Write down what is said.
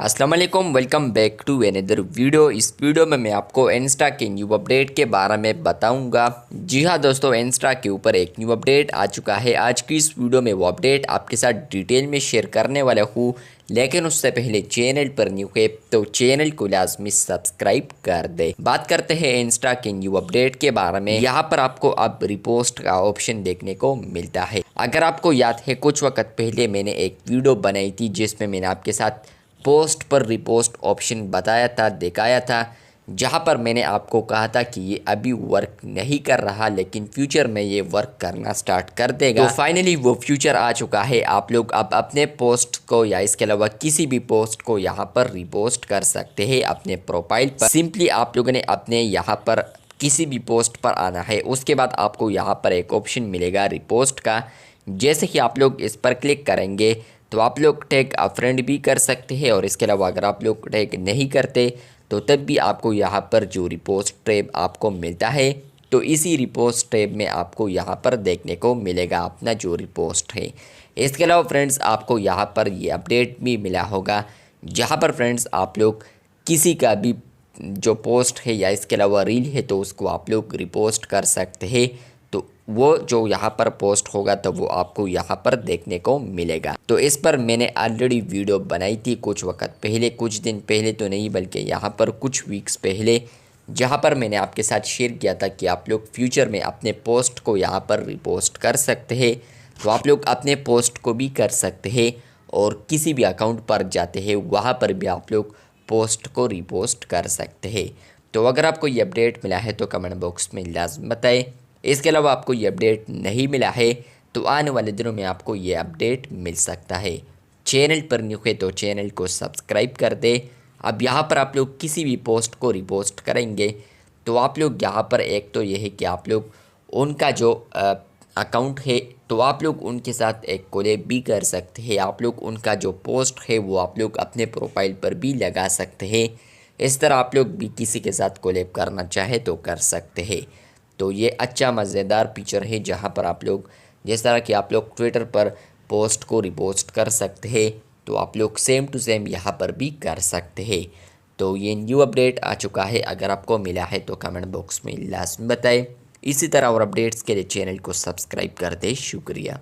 अस्सलाम वालेकुम, welcome back to another video. इस वीडियो में मैं आपको इंस्टा के न्यू अपडेट के बारे में बताऊंगा। जी हाँ दोस्तों, इंस्टा के ऊपर एक न्यू अपडेट आ चुका है। आज की इस वीडियो में वो अपडेट आपके साथ डिटेल में शेयर करने वाला हूँ, लेकिन उससे पहले चैनल पर न्यू है तो चैनल को लाजमी सब्सक्राइब कर दे। बात करते हैं इंस्टा के न्यू अपडेट के बारे में। यहाँ पर आपको अब रिपोस्ट का ऑप्शन देखने को मिलता है। अगर आपको याद है, कुछ वक्त पहले मैंने एक वीडियो बनाई थी जिसमें मैंने आपके साथ पोस्ट पर रिपोस्ट ऑप्शन बताया था, दिखाया था, जहां पर मैंने आपको कहा था कि ये अभी वर्क नहीं कर रहा, लेकिन फ्यूचर में ये वर्क करना स्टार्ट कर देगा। तो फाइनली वो फ्यूचर आ चुका है। आप लोग अब अपने पोस्ट को या इसके अलावा किसी भी पोस्ट को यहां पर रिपोस्ट कर सकते हैं अपने प्रोफाइल पर। सिंपली आप लोगों ने अपने यहां पर किसी भी पोस्ट पर आना है, उसके बाद आपको यहाँ पर एक ऑप्शन मिलेगा रिपोस्ट का। जैसे कि आप लोग इस पर क्लिक करेंगे तो आप लोग टैग अ फ्रेंड भी कर सकते हैं, और इसके अलावा अगर आप लोग टैग नहीं करते तो तब भी आपको यहाँ पर जो रिपोस्ट टैब आपको मिलता है, तो इसी रिपोस्ट टैब में आपको यहाँ पर देखने को मिलेगा अपना जो रिपोस्ट है। इसके अलावा फ्रेंड्स, आपको यहाँ पर ये अपडेट भी मिला होगा, जहाँ पर फ्रेंड्स आप लोग किसी का भी जो पोस्ट है या इसके अलावा रील है तो उसको आप लोग रिपोस्ट कर सकते हैं। तो वो जो यहाँ पर पोस्ट होगा तो वो आपको यहाँ पर देखने को मिलेगा। तो इस पर मैंने ऑलरेडी वीडियो बनाई थी कुछ वक्त पहले, कुछ दिन पहले तो नहीं बल्कि यहाँ पर कुछ वीक्स पहले, जहाँ पर मैंने आपके साथ शेयर किया था कि आप लोग फ्यूचर में अपने पोस्ट को यहाँ पर रिपोस्ट कर सकते हैं। तो आप लोग अपने पोस्ट को भी कर सकते हैं, और किसी भी अकाउंट पर जाते हैं वहाँ पर भी आप लोग पोस्ट को रिपोस्ट कर सकते हैं। तो अगर आपको ये अपडेट मिला है तो कमेंट बॉक्स में लाजमी बताएं। इसके अलावा आपको ये अपडेट नहीं मिला है तो आने वाले दिनों में आपको ये अपडेट मिल सकता है। चैनल पर न्यू है तो चैनल को सब्सक्राइब कर दे। अब यहाँ पर आप लोग किसी भी पोस्ट को रिपोस्ट करेंगे तो आप लोग यहाँ पर एक तो ये है कि आप लोग उनका जो अकाउंट है तो आप लोग उनके साथ एक कोलैब भी कर सकते हैं। आप लोग उनका जो पोस्ट है वो आप लोग अपने प्रोफाइल पर भी लगा सकते हैं। इस तरह आप लोग भी किसी के साथ कोलैब करना चाहे तो कर सकते हैं। तो ये अच्छा मज़ेदार फीचर है, जहाँ पर आप लोग जिस तरह कि आप लोग ट्विटर पर पोस्ट को रिपोस्ट कर सकते हैं, तो आप लोग सेम टू सेम यहाँ पर भी कर सकते हैं। तो ये न्यू अपडेट आ चुका है। अगर आपको मिला है तो कमेंट बॉक्स में लाजमी बताएं। इसी तरह और अपडेट्स के लिए चैनल को सब्सक्राइब कर दें। शुक्रिया।